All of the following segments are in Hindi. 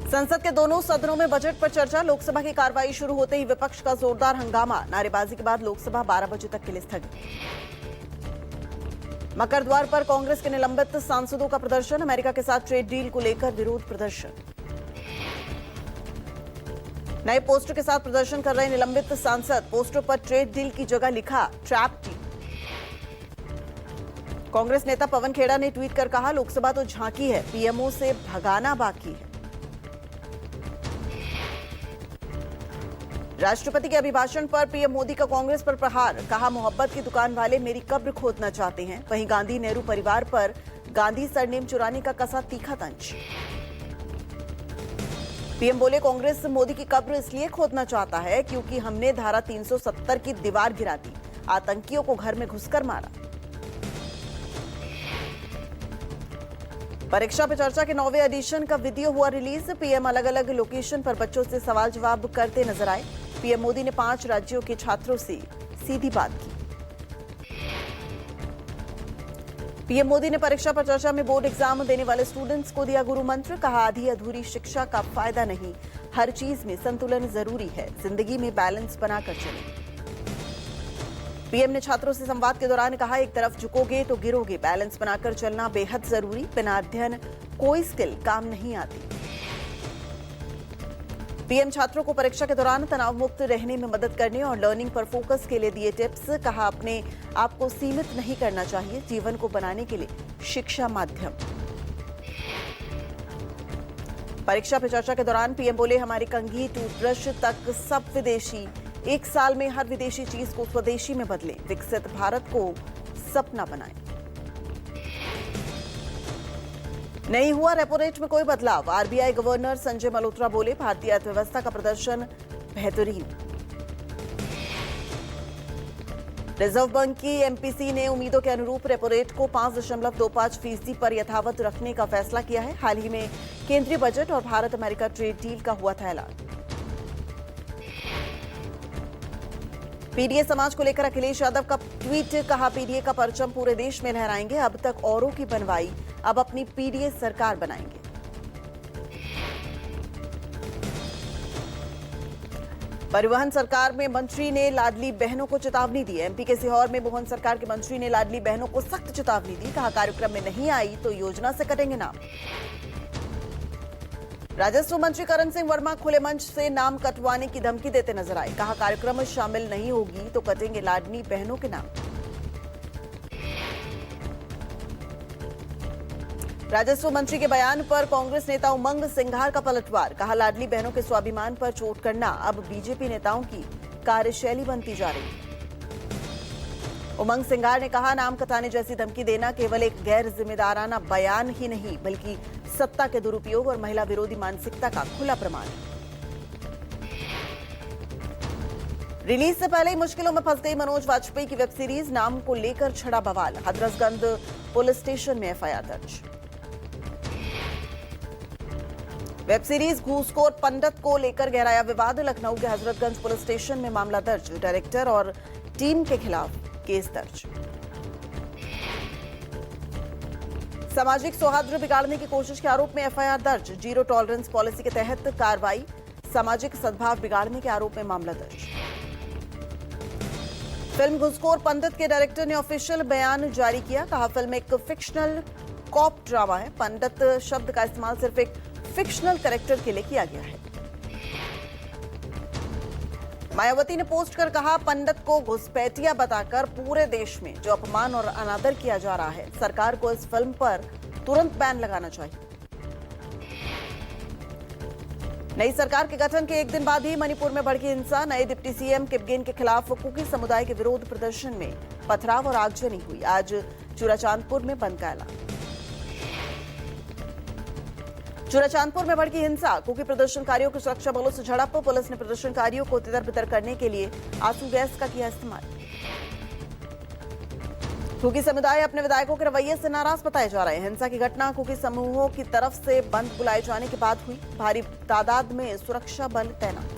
संसद के दोनों सदनों में बजट पर चर्चा। लोकसभा की कार्रवाई शुरू होते ही विपक्ष का जोरदार हंगामा। नारेबाजी के बाद लोकसभा 12 बजे तक के लिए स्थगित। मकर द्वार पर कांग्रेस के निलंबित सांसदों का प्रदर्शन। अमेरिका के साथ ट्रेड डील को लेकर विरोध प्रदर्शन। नए पोस्टर के साथ प्रदर्शन कर रहे निलंबित सांसद। पोस्टर पर ट्रेड डील की जगह लिखा ट्रैप डील। कांग्रेस नेता पवन खेड़ा ने ट्वीट कर कहा, लोकसभा तो झांकी है, पीएमओ से भगाना बाकी है। राष्ट्रपति के अभिभाषण पर पीएम मोदी का कांग्रेस पर प्रहार। कहा, मोहब्बत की दुकान वाले मेरी कब्र खोदना चाहते हैं। वहीं गांधी नेहरू परिवार पर गांधी सरनेम चुराने का कसा तीखा तंज। पीएम बोले, कांग्रेस मोदी की कब्र इसलिए खोदना चाहता है क्योंकि हमने धारा 370 की दीवार गिरा दी, आतंकियों को घर में घुसकर मारा। परीक्षा पे चर्चा के 9वें एडिशन का वीडियो हुआ रिलीज। पीएम अलग अलग लोकेशन पर बच्चों से सवाल जवाब करते नजर आए। पीएम मोदी ने 5 राज्यों के छात्रों से सीधी बात की। पीएम मोदी ने परीक्षा पर चर्चा में बोर्ड एग्जाम देने वाले स्टूडेंट्स को दिया गुरु मंत्र। कहा, आधी अधूरी शिक्षा का फायदा नहीं, हर चीज में संतुलन जरूरी है, जिंदगी में बैलेंस बनाकर चलें। पीएम ने छात्रों से संवाद के दौरान कहा, एक तरफ झुकोगे तो गिरोगे, बैलेंस बनाकर चलना बेहद जरूरी। बिना अध्ययन कोई स्किल काम नहीं आती। पीएम छात्रों को परीक्षा के दौरान तनाव मुक्त रहने में मदद करने और लर्निंग पर फोकस के लिए दिए टिप्स। कहा, अपने आप को सीमित नहीं करना चाहिए, जीवन को बनाने के लिए शिक्षा माध्यम। परीक्षा पे चर्चा के दौरान पीएम बोले, हमारी कंघी टूथब्रश तक सब विदेशी, 1 साल में हर विदेशी चीज को स्वदेशी में बदलें, विकसित भारत को सपना बनाएं। नहीं हुआ रेपो रेट में कोई बदलाव। आरबीआई गवर्नर संजय मल्होत्रा बोले, भारतीय अर्थव्यवस्था का प्रदर्शन बेहतरीन। रिजर्व बैंक की एमपीसी ने उम्मीदों के अनुरूप रेपो रेट को 5.25% पर यथावत रखने का फैसला किया है। हाल ही में केंद्रीय बजट और भारत अमेरिका ट्रेड डील का हुआ था ऐलान। पीडीए समाज को लेकर अखिलेश यादव का ट्वीट। कहा, पीडीए का परचम पूरे देश में लहराएंगे, अब तक औरों की बनवाई, अब अपनी पीडीए सरकार बनाएंगे। परिवहन सरकार में मंत्री ने लाडली बहनों को चेतावनी दी। एमपी के सीहोर में मोहन सरकार के मंत्री ने लाडली बहनों को सख्त चेतावनी दी। कहा, कार्यक्रम में नहीं आई तो योजना से कटेंगे नाम। राजस्व मंत्री करण सिंह वर्मा खुले मंच से नाम कटवाने की धमकी देते नजर आए। कहा, कार्यक्रम में शामिल नहीं होगी तो कटेंगे लाडली बहनों के नाम। राजस्व मंत्री के बयान पर कांग्रेस नेता उमंग सिंघार का पलटवार। कहा, लाडली बहनों के स्वाभिमान पर चोट करना अब बीजेपी नेताओं की कार्यशैली बनती जा रही है। उमंग सिंघार ने कहा, नाम कटाने जैसी धमकी देना केवल एक गैर जिम्मेदाराना बयान ही नहीं बल्कि सत्ता के दुरुपयोग और महिला विरोधी मानसिकता का खुला प्रमाण है। रिलीज से पहले ही मुश्किलों में फंस गई मनोज वाजपेयी की वेब सीरीज। नाम को लेकर छड़ा बवाल। हथरसगंज पुलिस स्टेशन में एफआईआर दर्ज। वेब सीरीज घूसखोर पंडित को लेकर गहराया विवाद। लखनऊ के हजरतगंज पुलिस स्टेशन में मामला दर्ज। डायरेक्टर और टीम के खिलाफ केस दर्ज। सामाजिक सौहार्द बिगाड़ने की कोशिश के आरोप में एफआईआर दर्ज। जीरो टॉलरेंस पॉलिसी के तहत कार्रवाई। सामाजिक सद्भाव बिगाड़ने के आरोप में मामला दर्ज। फिल्म घुसखोर पंडित के डायरेक्टर ने ऑफिशियल बयान जारी किया। कहा, फिल्म एक फिक्शनल कॉप ड्रामा है। पंडित शब्द का इस्तेमाल सिर्फ एक फिक्शनल कैरेक्टर के लिए किया गया है। मायावती ने पोस्ट कर कहा, पंडित को घुसपैठिया बताकर पूरे देश में जो अपमान और अनादर किया जा रहा है, सरकार को इस फिल्म पर तुरंत बैन लगाना चाहिए। नई सरकार के गठन के एक दिन बाद ही मणिपुर में भड़की हिंसा। नए डिप्टी सीएम किपगेन के खिलाफ कुकी समुदाय के विरोध प्रदर्शन में पथराव और आगजनी हुई। आज चूड़ाचांदपुर में बंद का ऐलान। चूड़ाचांदपुर में भड़की हिंसा। कुकी प्रदर्शनकारियों की सुरक्षा बलों से झड़प। पुलिस ने प्रदर्शनकारियों को तितर-बितर करने के लिए आंसू गैस का किया इस्तेमाल। कुकी समुदाय अपने विधायकों के रवैये से नाराज बताए जा रहे हैं। हिंसा की घटना कुकी समूहों की तरफ से बंद बुलाए जाने के बाद हुई। भारी तादाद में सुरक्षा बल तैनात।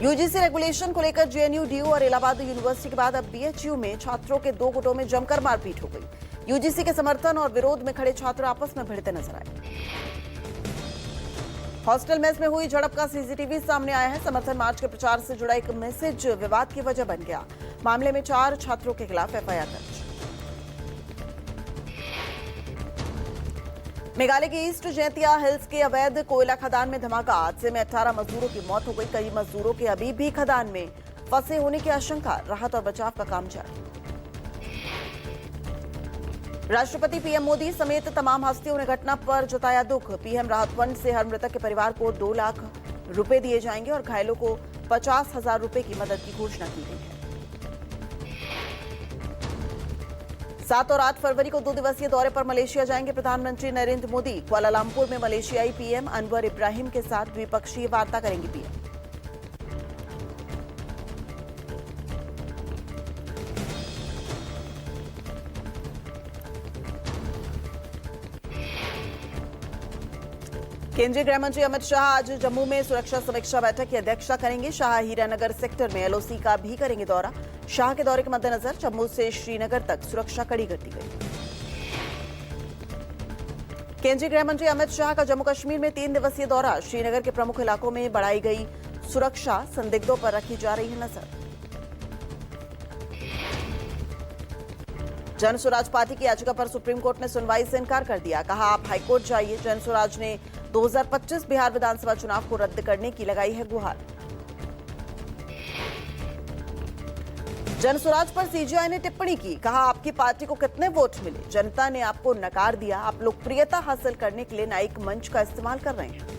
यूजीसी रेगुलेशन को लेकर जेएनयू, डीयू और इलाहाबाद यूनिवर्सिटी के बाद अब बीएचयू में छात्रों के 2 गुटों में जमकर मारपीट हो गई। यूजीसी के समर्थन और विरोध में खड़े छात्र आपस में भिड़ते नजर आए। हॉस्टल मेस में हुई झड़प का सीसीटीवी सामने आया है। समर्थन मार्च के प्रचार से जुड़ा एक मैसेज विवाद की वजह बन गया। मामले में 4 छात्रों के खिलाफ एफआईआर दर्ज। मेघालय के ईस्ट जैंतिया हिल्स के अवैध कोयला खदान में धमाका। हादसे में 18 मजदूरों की मौत हो गई। कई मजदूरों के अभी भी खदान में फंसे होने की आशंका। राहत और बचाव का काम जारी। राष्ट्रपति पीएम मोदी समेत तमाम हस्तियों ने घटना पर जताया दुख। पीएम राहत फंड से हर मृतक के परिवार को 2 लाख रुपए दिए जाएंगे और घायलों को 50,000 रुपए की मदद की घोषणा की गई है। 7 और 8 फरवरी को 2 दिवसीय दौरे पर मलेशिया जाएंगे प्रधानमंत्री नरेंद्र मोदी। कुआलालंपुर में मलेशियाई पीएम अनवर इब्राहिम के साथ द्विपक्षीय वार्ता करेंगे पीएम। केंद्रीय गृह मंत्री अमित शाह आज जम्मू में सुरक्षा समीक्षा बैठक की अध्यक्षता करेंगे। शाह हीरानगर सेक्टर में एलओसी का भी करेंगे दौरा। शाह के दौरे के मद्देनजर जम्मू से श्रीनगर तक सुरक्षा कड़ी कर दी गई। केंद्रीय गृह मंत्री अमित शाह का जम्मू कश्मीर में 3 दिवसीय दौरा। श्रीनगर के प्रमुख इलाकों में बढ़ाई गई सुरक्षा। संदिग्धों पर रखी जा रही है नजर। जन स्वराज पार्टी की याचिका पर सुप्रीम कोर्ट ने सुनवाई से इनकार कर दिया। कहा आप हाईकोर्ट जाइए। जन स्वराज ने 2025 बिहार विधानसभा चुनाव को रद्द करने की लगाई है गुहार। जन स्वराज पर सीजीआई ने टिप्पणी की। कहा आपकी पार्टी को कितने वोट मिले, जनता ने आपको नकार दिया। आप लोकप्रियता हासिल करने के लिए न्यायिक मंच का इस्तेमाल कर रहे हैं।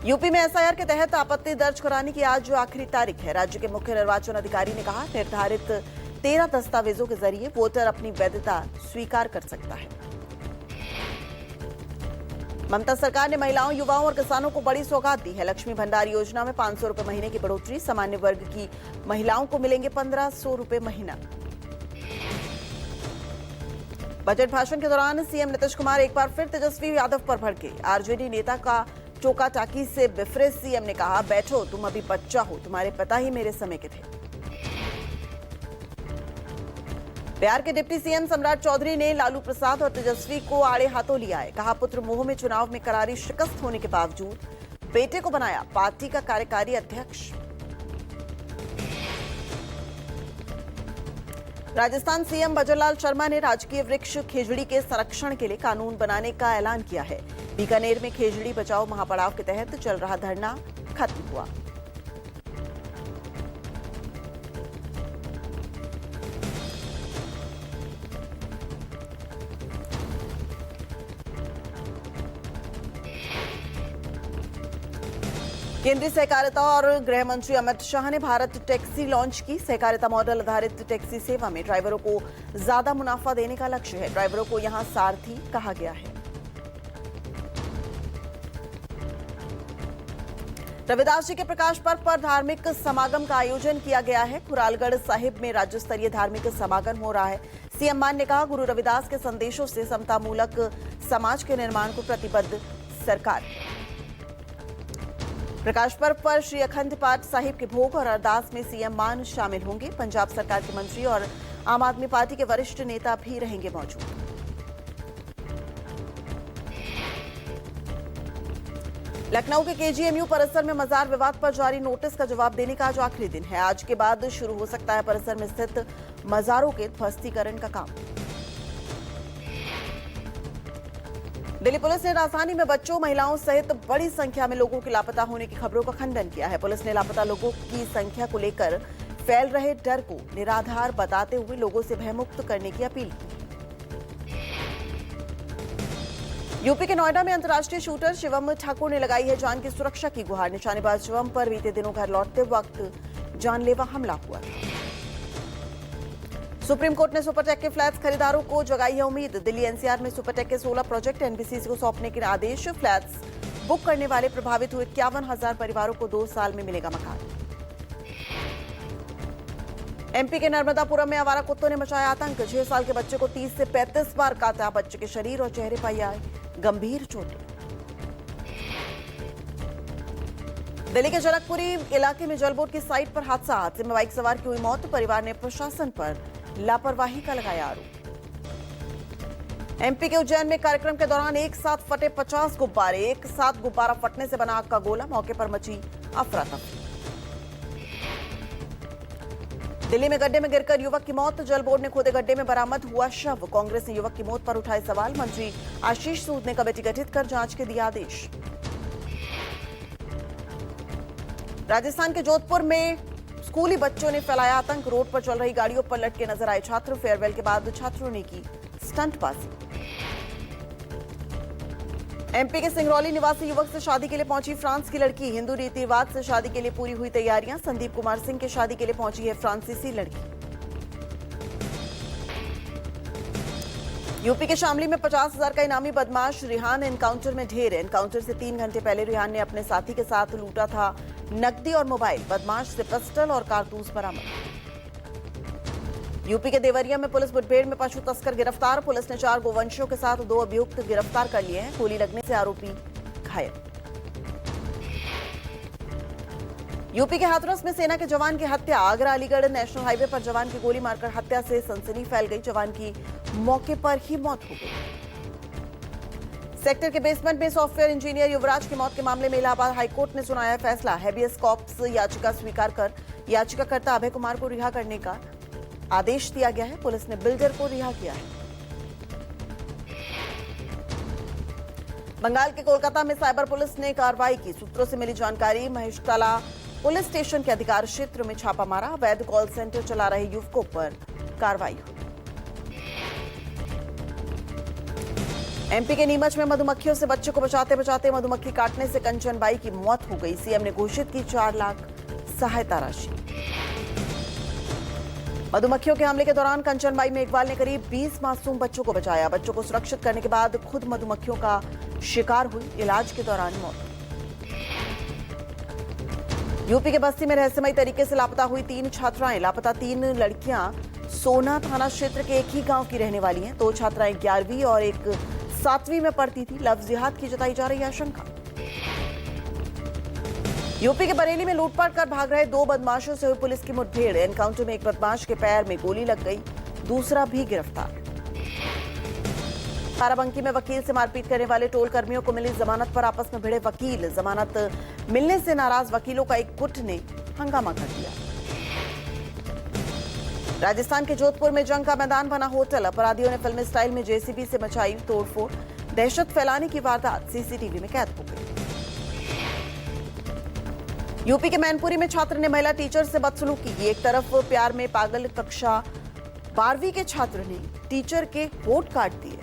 यूपी में एसआईआर के तहत आपत्ति दर्ज कराने की आज आखिरी तारीख है। राज्य के मुख्य निर्वाचन अधिकारी ने कहा निर्धारित 13 दस्तावेजों के जरिए वोटर अपनी वैधता स्वीकार कर सकता है। ममता सरकार ने महिलाओं, युवाओं और किसानों को बड़ी सौगात दी है। लक्ष्मी भंडार योजना में 500 रुपए महीने की बढ़ोतरी। सामान्य वर्ग की महिलाओं को मिलेंगे 1500 रुपए महीना। बजट भाषण के दौरान सीएम नीतीश कुमार एक बार फिर तेजस्वी यादव पर भड़के। आरजेडी नेता का चौका टाकी से बिफरे सीएम ने कहा बैठो, तुम अभी बच्चा हो, तुम्हारे पिता ही मेरे समय के थे। बिहार के डिप्टी सीएम सम्राट चौधरी ने लालू प्रसाद और तेजस्वी को आड़े हाथों लिया है। कहा पुत्र मोह में चुनाव में करारी शिकस्त होने के बावजूद बेटे को बनाया पार्टी का कार्यकारी अध्यक्ष। राजस्थान सीएम भजनलाल शर्मा ने राजकीय वृक्ष खेजड़ी के संरक्षण के लिए कानून बनाने का ऐलान किया है। बीकानेर में खेजड़ी बचाओ महापड़ाव के तहत चल रहा धरना खत्म हुआ। केंद्रीय सहकारिता और गृह मंत्री अमित शाह ने भारत टैक्सी लॉन्च की। सहकारिता मॉडल आधारित टैक्सी सेवा में ड्राइवरों को ज्यादा मुनाफा देने का लक्ष्य है। ड्राइवरों को यहां सारथी कहा गया है। रविदास जी के प्रकाश पर्व पर धार्मिक समागम का आयोजन किया गया है। खुरालगढ़ साहिब में राज्य स्तरीय धार्मिक समागम हो रहा है। सीएम मान ने कहा गुरु रविदास के संदेशों से समतामूलक समाज के निर्माण को प्रतिबद्ध सरकार। प्रकाश पर्व पर श्री अखंड पाठ साहिब के भोग और अरदास में सीएम मान शामिल होंगे। पंजाब सरकार के मंत्री और आम आदमी पार्टी के वरिष्ठ नेता भी रहेंगे मौजूद। लखनऊ के केजीएमयू परिसर में मजार विवाद पर जारी नोटिस का जवाब देने का आज आखिरी दिन है। आज के बाद शुरू हो सकता है परिसर में स्थित मजारों के ध्वस्तीकरण का काम। दिल्ली पुलिस ने राजधानी में बच्चों, महिलाओं सहित बड़ी संख्या में लोगों के लापता होने की खबरों का खंडन किया है। पुलिस ने लापता लोगों की संख्या को लेकर फैल रहे डर को निराधार बताते हुए लोगों से भयमुक्त करने की अपील की। यूपी के नोएडा में अंतर्राष्ट्रीय शूटर शिवम ठाकुर ने लगाई है जान की सुरक्षा की गुहार। निशानेबाज शिवम पर बीते दिनों घर लौटते वक्त जानलेवा हमला हुआ। सुप्रीम कोर्ट ने सुपरटेक के फ्लैट्स खरीदारों को जगाई है उम्मीद। दिल्ली एनसीआर में सुपरटेक के 16 प्रोजेक्ट एनबीसीसी को सौंपने के आदेश। फ्लैट्स बुक करने वाले प्रभावित हुए 51,000 परिवारों को 2 साल में मिलेगा मकान। एमपी के नर्मदापुरम में आवारा कुत्तों ने मचाया आतंक। 6 साल के बच्चे को 30 से 35 बार काटा। बच्चे के शरीर और चेहरे पर आई गंभीर चोटें। दिल्ली के जनकपुरी इलाके में जलबोट की साइट पर हादसा। हादसे में बाइक सवार की हुई मौत। परिवार ने प्रशासन पर लापरवाही का लगाया आरोप। एमपी के उज्जैन में कार्यक्रम के दौरान एक साथ फटे 50 गुब्बारे। एक साथ गुब्बारा फटने से बना आग का गोला। मौके पर मची अफरा तफरी। दिल्ली में गड्ढे में गिरकर युवक की मौत। जल बोर्ड ने खोदे गड्ढे में बरामद हुआ शव। कांग्रेस ने युवक की मौत पर उठाए सवाल। मंत्री आशीष सूद ने कमेटी गठित कर जांच के दिया आदेश। राजस्थान के जोधपुर में स्कूली बच्चों ने फैलाया आतंक। रोड पर चल रही गाड़ियों पर लटके नजर आए छात्र। फेयरवेल के बाद छात्रों ने की स्टंटबाजी। एमपी के सिंगरौली निवासी युवक से शादी के लिए पहुंची फ्रांस की लड़की। हिंदू रीति रिवाज से शादी के लिए पूरी हुई तैयारियां। संदीप कुमार सिंह की शादी के लिए पहुंची है फ्रांसीसी लड़की। यूपी के शामली में 50,000 का इनामी बदमाश रिहान एनकाउंटर में ढेर। एनकाउंटर से 3 घंटे पहले रिहान ने अपने साथी के साथ लूटा था नकदी और मोबाइल। बदमाश से पिस्टल और कारतूस बरामद। यूपी के देवरिया में पुलिस मुठभेड़ में पशु तस्कर गिरफ्तार। पुलिस ने 4 गोवंशियों के साथ 2 अभियुक्त गिरफ्तार कर लिए हैं। गोली लगने से आरोपी घायल। यूपी के हाथरस में सेना के जवान की हत्या। आगरा अलीगढ़ नेशनल हाईवे पर जवान की गोली मारकर हत्या से सनसनी फैल गई। जवान की मौके पर ही मौत हो गई। सेक्टर के बेसमेंट में सॉफ्टवेयर इंजीनियर युवराज की मौत के मामले में इलाहाबाद हाईकोर्ट ने सुनाया फैसला। हैबियस कॉर्पस याचिका स्वीकार कर याचिकाकर्ता अभय कुमार को रिहा करने का आदेश दिया गया है। पुलिस ने बिल्डर को रिहा किया है। बंगाल के कोलकाता में साइबर पुलिस ने कार्रवाई की। सूत्रों से मिली जानकारी महेशतला पुलिस स्टेशन के अधिकार क्षेत्र में छापा मारा। अवैध कॉल सेंटर चला रहे युवकों पर कार्रवाई हुई। एमपी के नीमच में मधुमक्खियों से बच्चे को बचाते बचाते मधुमक्खी काटने से कंचन बाई की मौत हो गई। सीएम ने घोषित की 4 लाख सहायता राशि। मधुमक्खियों के हमले के दौरान कंचनबाई मेघवाल ने करीब 20 मासूम बच्चों को बचाया। बच्चों को सुरक्षित करने के बाद खुद मधुमक्खियों का शिकार हुई। इलाज के दौरान मौत। यूपी के बस्ती में रहस्यमयी तरीके से लापता हुई 3 छात्राएं। लापता 3 लड़कियां सोना थाना क्षेत्र के एक ही गांव की रहने वाली हैं। 2 छात्राएं 11वीं और एक 7वीं में पढ़ती थी। लव जिहाद की जताई जा रही आशंका। यूपी के बरेली में लूटपाट कर भाग रहे 2 बदमाशों से हुई पुलिस की मुठभेड़। एनकाउंटर में एक बदमाश के पैर में गोली लग गई। दूसरा भी गिरफ्तार। बाराबंकी में वकील से मारपीट करने वाले टोल कर्मियों को मिली जमानत पर आपस में भिड़े वकील। जमानत मिलने से नाराज वकीलों का एक गुट ने हंगामा कर दिया। राजस्थान के जोधपुर में जंग का मैदान बना होटल। अपराधियों ने फिल्मी स्टाइल में जेसीबी से मचाई तोड़फोड़। दहशत फैलाने की वारदात सीसीटीवी में कैद हो गई। यूपी के मैनपुरी में छात्र ने महिला टीचर से बदसलूकी की। एक तरफ प्यार में पागल कक्षा 12वीं के छात्र ने टीचर के होठ काट दिए।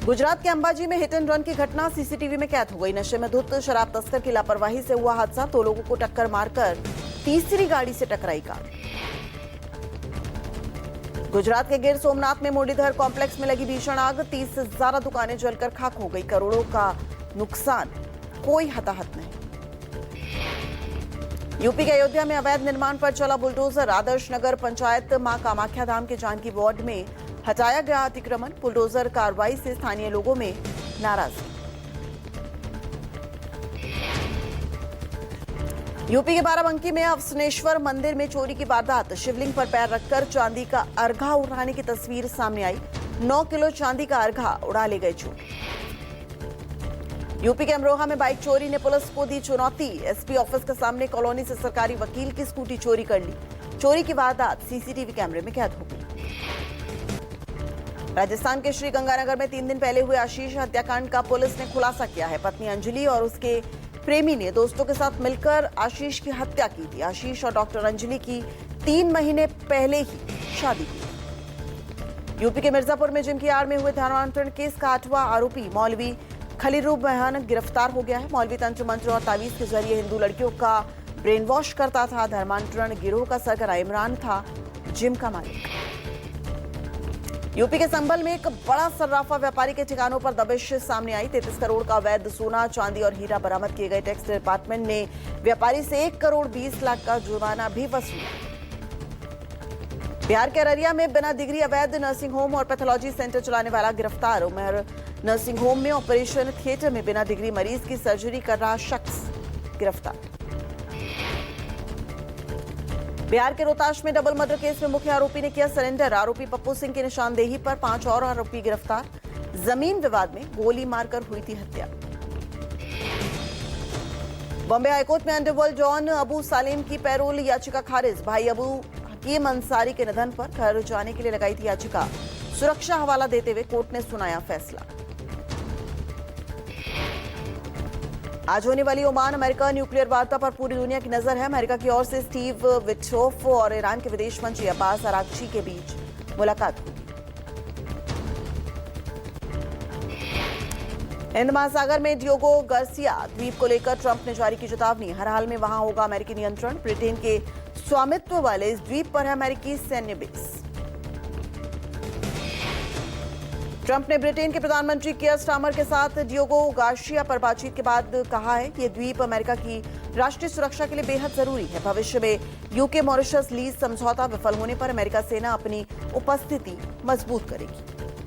गुजरात के अंबाजी में हिट एंड रन की घटना सीसीटीवी में कैद हो गई। नशे में धुत शराब तस्कर की लापरवाही से हुआ हादसा। 2 लोगों को टक्कर मारकर तीसरी गाड़ी से टकराई कार। गुजरात के गिर सोमनाथ में मुरलीधर कॉम्प्लेक्स में लगी भीषण आग। 30 से ज्यादा दुकानें जलकर खाक हो गई। करोड़ों का नुकसान, कोई हताहत नहीं। यूपी के अयोध्या में अवैध निर्माण पर चला बुलडोजर। आदर्श नगर पंचायत मां कामाख्या धाम के जानकी वार्ड में हटाया गया अतिक्रमण। बुलडोजर कार्रवाई से स्थानीय लोगों में नाराजगी। यूपी के बाराबंकी में अवसनेश्वर मंदिर में चोरी की वारदात। शिवलिंग पर पैर रखकर चांदी का अर्घा उड़ाने की तस्वीर सामने आई। 9 किलो चांदी का अर्घा उड़ा ले गए चोर। यूपी के अमरोहा में बाइक चोरी ने पुलिस को दी चुनौती। एसपी ऑफिस के सामने कॉलोनी से सरकारी वकील की स्कूटी चोरी कर ली। चोरी की वारदात सीसीटीवी कैमरे में कैद हो गई। राजस्थान के श्री गंगानगर में 3 दिन पहले हुए आशीष हत्याकांड का पुलिस ने खुलासा किया है। पत्नी अंजलि और उसके प्रेमी ने दोस्तों के साथ मिलकर आशीष की हत्या की थी। आशीष और डॉक्टर अंजलि की 3 महीने पहले ही शादी की। यूपी के मिर्जापुर में जिम की आड़ में हुए धर्मांतरण केस का 8वां आरोपी मौलवी खलीरूब बयान गिरफ्तार हो गया है। मौलवी तंत्र मंत्र और तावीज के जरिए हिंदू लड़कियों का ब्रेन वॉश करता था। धर्मांतरण गिरोह का सरगना इमरान था जिम का मालिक। यूपी के संभल में एक बड़ा सर्राफा व्यापारी के ठिकानों पर दबिश सामने आई। 33 करोड़ का अवैध सोना, चांदी और हीरा बरामद किए गए। टैक्स डिपार्टमेंट ने व्यापारी से 1 करोड़ 20 लाख का जुर्माना भी वसूला। बिहार के अररिया में बिना डिग्री अवैध नर्सिंग होम और पैथोलॉजी सेंटर चलाने वाला गिरफ्तार। उमर नर्सिंग होम में ऑपरेशन थिएटर में बिना डिग्री मरीज की सर्जरी कर रहा शख्स गिरफ्तार। बिहार के रोहतास में डबल मर्डर केस में मुख्य आरोपी ने किया सरेंडर। आरोपी पप्पू सिंह की निशानदेही पर 5 और आरोपी गिरफ्तार। जमीन विवाद में गोली मारकर हुई थी हत्या। बॉम्बे हाईकोर्ट में अंडरवर्ल्ड डॉन अबू सालेम की पैरोल याचिका खारिज। भाई अबू हकीम अंसारी के निधन पर घर जाने के लिए लगाई थी याचिका। सुरक्षा हवाला देते हुए कोर्ट ने सुनाया फैसला। आज होने वाली ओमान अमेरिका न्यूक्लियर वार्ता पर पूरी दुनिया की नजर है। अमेरिका की ओर से स्टीव विटकोफ और ईरान के विदेश मंत्री अब्बास अरागची के बीच मुलाकात हुई। हिंद महासागर में डियोगो गार्सिया द्वीप को लेकर ट्रंप ने जारी की चेतावनी। हर हाल में वहां होगा अमेरिकी नियंत्रण। ब्रिटेन के स्वामित्व वाले इस द्वीप पर है अमेरिकी सैन्य बेस। ट्रंप ने ब्रिटेन के प्रधानमंत्री कियर स्टारमर के साथ डियोगो गार्सिया पर बातचीत के बाद कहा है कि ये द्वीप अमेरिका की राष्ट्रीय सुरक्षा के लिए बेहद जरूरी है। भविष्य में यूके मॉरिशस लीज समझौता विफल होने पर अमेरिका सेना अपनी उपस्थिति मजबूत करेगी।